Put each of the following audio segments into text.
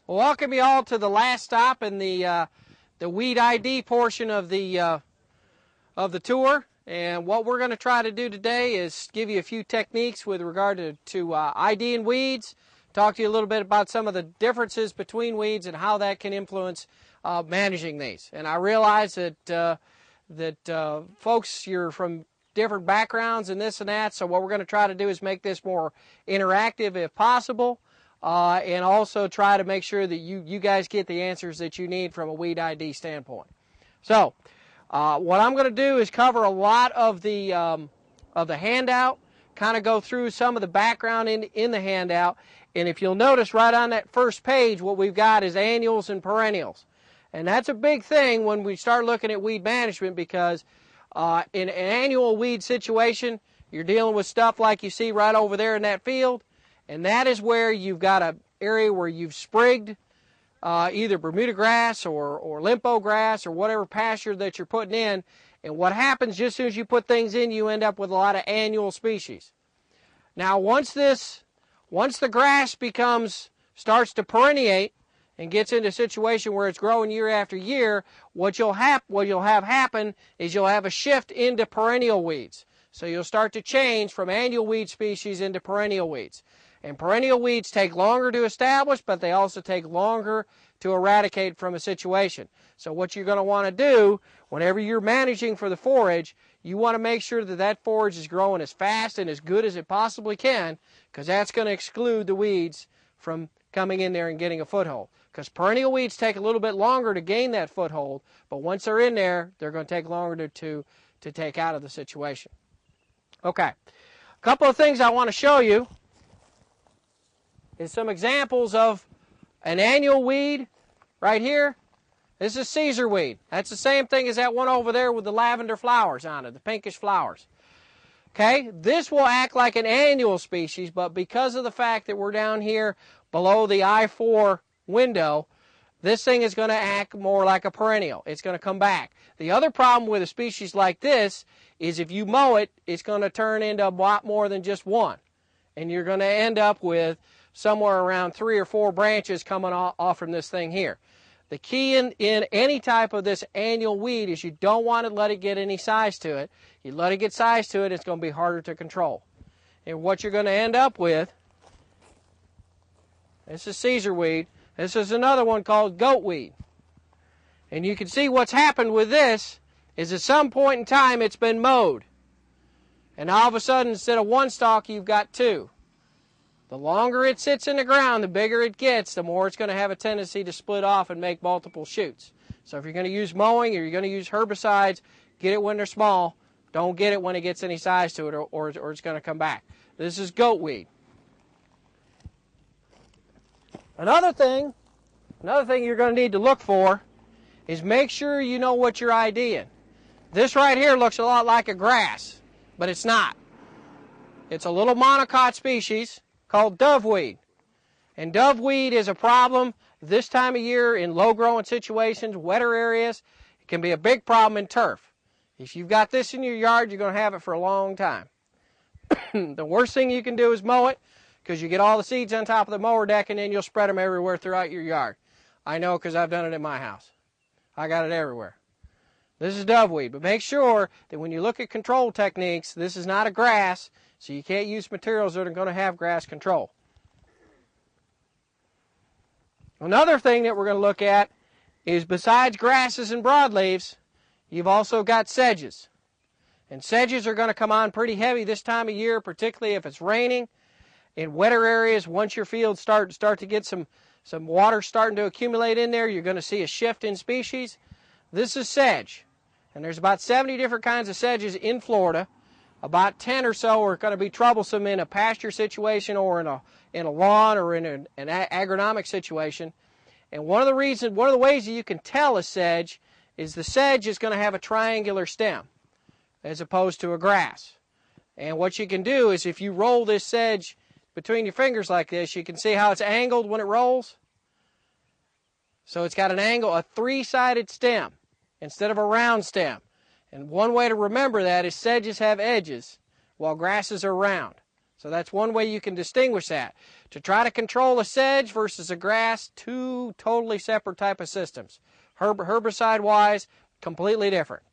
Well, welcome you all to the last stop in the weed ID portion of the tour. And what we're going to try to do today is give you a few techniques with regard to IDing weeds, talk to you a little bit about some of the differences between weeds and how that can influence managing these. And I realize that folks, you're from different backgrounds and this and that, so what we're going to try to do is make this more interactive if possible. And also try to make sure that you guys get the answers that you need from a weed ID standpoint. So, what I'm going to do is cover a lot of the handout, kind of go through some of the background in the handout. And if you'll notice right on that first page, what we've got is annuals and perennials. And that's a big thing when we start looking at weed management because in an annual weed situation, you're dealing with stuff like you see right over there in that field. And that is where you've got an area where you've sprigged either Bermuda grass or limpo grass or whatever pasture that you're putting in. And what happens just as soon as you put things in, you end up with a lot of annual species. Now, once the grass starts to perenniate and gets into a situation where it's growing year after year, what you'll have happen is you'll have a shift into perennial weeds. So you'll start to change from annual weed species into perennial weeds. And perennial weeds take longer to establish, but they also take longer to eradicate from a situation. So what you're going to want to do, whenever you're managing for the forage, you want to make sure that that forage is growing as fast and as good as it possibly can, because that's going to exclude the weeds from coming in there and getting a foothold. Because perennial weeds take a little bit longer to gain that foothold, but once they're in there, they're going to take longer to take out of the situation. Okay, a couple of things I want to show you is some examples of an annual weed right here. This is Caesar weed. That's the same thing as that one over there with the lavender flowers on it, the pinkish flowers. Okay, this will act like an annual species, but because of the fact that we're down here below the I-4 window, this thing is going to act more like a perennial. It's going to come back. The other problem with a species like this is if you mow it, it's going to turn into a lot more than just one. And you're going to end up with somewhere around 3 or 4 branches coming off from this thing here. The key in any type of this annual weed is you don't want to let it get any size to it. You let it get size to it, it's going to be harder to control. And what you're going to end up with, this is Caesar weed. This is another one called goat weed. And you can see what's happened with this is at some point in time it's been mowed. And all of a sudden, instead of 1 stalk, you've got 2. The longer it sits in the ground, the bigger it gets, the more it's going to have a tendency to split off and make multiple shoots. So if you're going to use mowing or you're going to use herbicides, get it when they're small. Don't get it when it gets any size to it or it's going to come back. This is goat weed. Another thing you're going to need to look for is make sure you know what you're IDing. This right here looks a lot like a grass, but it's not. It's a little monocot species called doveweed. And doveweed is a problem this time of year in low-growing situations, wetter areas. It can be a big problem in turf. If you've got this in your yard, you're going to have it for a long time. The worst thing you can do is mow it, because you get all the seeds on top of the mower deck and then you'll spread them everywhere throughout your yard. I know because I've done it in my house. I got it everywhere. This is doveweed, but make sure that when you look at control techniques, this is not a grass, so you can't use materials that are going to have grass control. Another thing that we're going to look at is besides grasses and broadleaves, you've also got sedges. And sedges are going to come on pretty heavy this time of year, particularly if it's raining. In wetter areas, once your fields start to get some water starting to accumulate in there, you're going to see a shift in species. This is sedge. And there's about 70 different kinds of sedges in Florida. About 10 or so are going to be troublesome in a pasture situation or in a lawn or in an agronomic situation. And one of the ways that you can tell a sedge is the sedge is going to have a triangular stem as opposed to a grass. And what you can do is if you roll this sedge between your fingers like this, you can see how it's angled when it rolls. So it's got an angle, a 3-sided stem instead of a round stem. And one way to remember that is sedges have edges while grasses are round. So that's one way you can distinguish that. To try to control a sedge versus a grass, two totally separate type of systems. Herbicide-wise, completely different.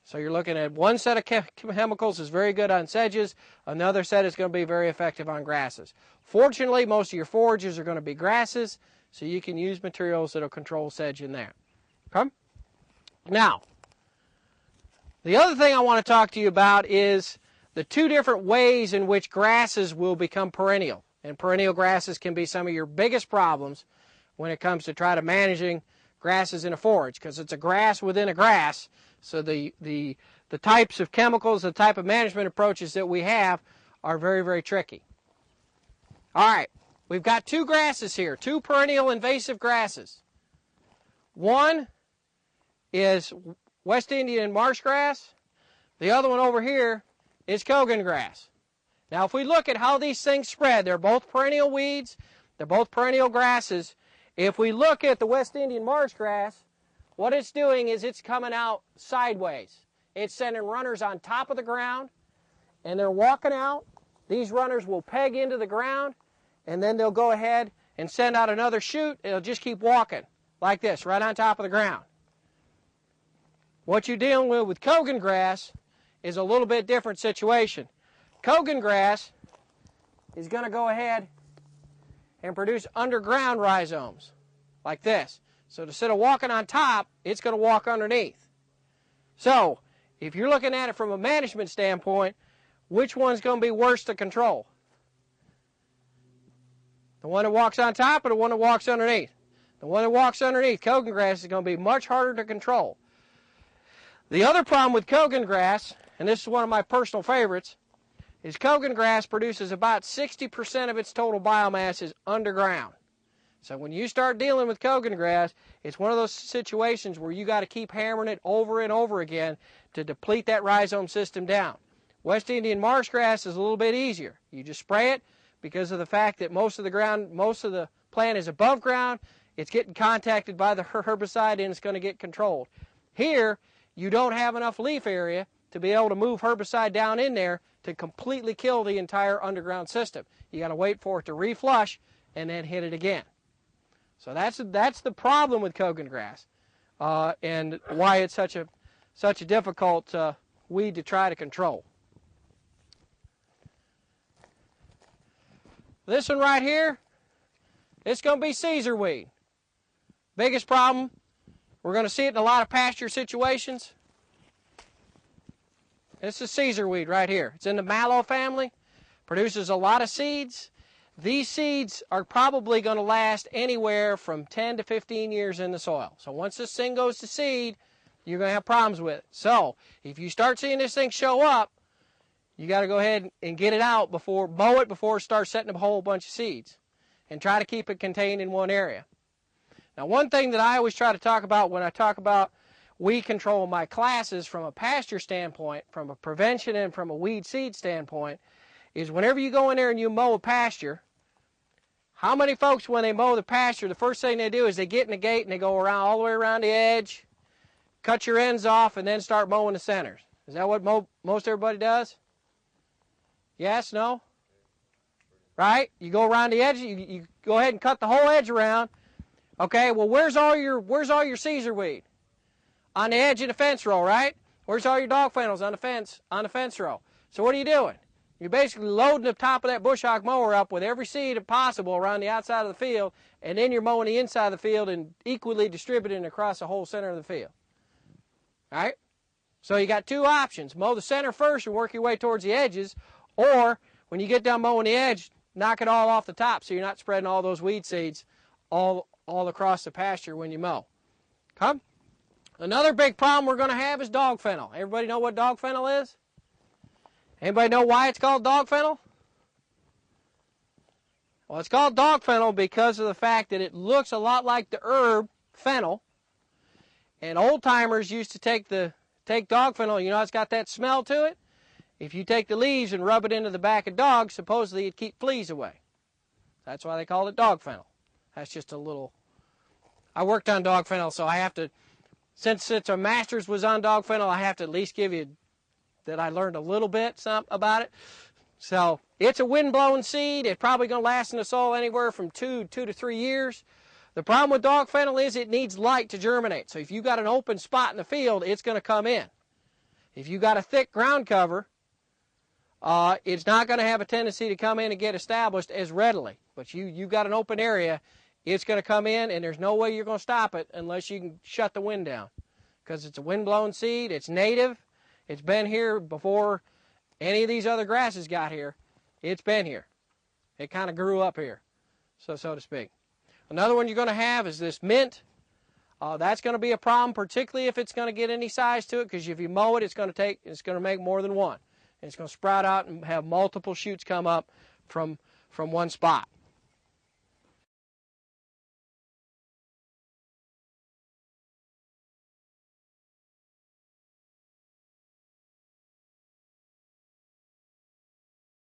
So you're looking at one set of chemicals is very good on sedges, another set is going to be very effective on grasses. Fortunately, most of your forages are going to be grasses, so you can use materials that will control sedge in there. Okay? Now, the other thing I want to talk to you about is the two different ways in which grasses will become perennial. And perennial grasses can be some of your biggest problems when it comes to try to managing grasses in a forage, because it's a grass within a grass. So the types of chemicals, the type of management approaches that we have are very, very tricky. All right, we've got two grasses here, two perennial invasive grasses. One is West Indian marsh grass. The other one over here is Cogan grass. Now, if we look at how these things spread, they're both perennial weeds, they're both perennial grasses. If we look at the West Indian marsh grass, what it's doing is it's coming out sideways. It's sending runners on top of the ground, and they're walking out. These runners will peg into the ground, and then they'll go ahead and send out another shoot. It'll just keep walking like this, right on top of the ground. What you're dealing with Cogan grass is a little bit different situation. Cogan grass is going to go ahead and produce underground rhizomes like this. So instead of walking on top, it's going to walk underneath. So if you're looking at it from a management standpoint, which one's going to be worse to control? The one that walks on top or the one that walks underneath? The one that walks underneath, Cogan grass, is going to be much harder to control. The other problem with Cogan grass, and this is one of my personal favorites, is Cogan grass produces about 60% of its total biomass is underground. So when you start dealing with Cogan grass, it's one of those situations where you got to keep hammering it over and over again to deplete that rhizome system down. West Indian marsh grass is a little bit easier. You just spray it because of the fact that most of the plant is above ground. It's getting contacted by the herbicide and it's going to get controlled. Here, you don't have enough leaf area to be able to move herbicide down in there to completely kill the entire underground system. You got to wait for it to reflush and then hit it again. So that's the problem with Cogan grass, and why it's such a difficult weed to try to control. This one right here, it's going to be Caesar weed. Biggest problem, we're going to see it in a lot of pasture situations. This is Caesar weed right here. It's in the mallow family, produces a lot of seeds. These seeds are probably going to last anywhere from 10 to 15 years in the soil. So once this thing goes to seed, you're going to have problems with it. So if you start seeing this thing show up, you got to go ahead and get it out mow it before it starts setting up a whole bunch of seeds. And try to keep it contained in one area. Now, one thing that I always try to talk about when I talk about weed control in my classes from a pasture standpoint, from a prevention and from a weed seed standpoint, is whenever you go in there and you mow a pasture, how many folks, when they mow the pasture, the first thing they do is they get in the gate and they go around all the way around the edge, cut your ends off, and then start mowing the centers? Is that what most everybody does? Yes? No? Right? You go around the edge, you go ahead and cut the whole edge around. Okay, well, where's all your Caesar weed? On the edge of the fence row, right? Where's all your dog fennels on the fence row? So what are you doing? You're basically loading the top of that bush hog mower up with every seed possible around the outside of the field, and then you're mowing the inside of the field and equally distributing across the whole center of the field. All right? So you got two options. Mow the center first and work your way towards the edges, or when you get done mowing the edge, knock it all off the top so you're not spreading all those weed seeds all across the pasture when you mow. Okay? Another big problem we're going to have is dog fennel. Everybody know what dog fennel is? Anybody know why it's called dog fennel? Well, it's called dog fennel because of the fact that it looks a lot like the herb fennel. And old-timers used to take dog fennel, you know, it's got that smell to it. If you take the leaves and rub it into the back of dogs, supposedly it'd keep fleas away. That's why they call it dog fennel. That's just a little... I worked on dog fennel, so I have to... Since our master's was on dog fennel, I have to at least give you that I learned a little bit about it. So it's a wind-blown seed. It's probably going to last in the soil anywhere from 2 to 3 years. The problem with dog fennel is it needs light to germinate. So if you've got an open spot in the field, it's going to come in. If you've got a thick ground cover, it's not going to have a tendency to come in and get established as readily. But you've got an open area, it's going to come in, and there's no way you're going to stop it unless you can shut the wind down. Because it's a wind-blown seed, it's native, it's been here before any of these other grasses got here. It's been here. It kind of grew up here, so to speak. Another one you're going to have is this mint. That's going to be a problem, particularly if it's going to get any size to it, because if you mow it, it's going to make more than one. And it's going to sprout out and have multiple shoots come up from one spot.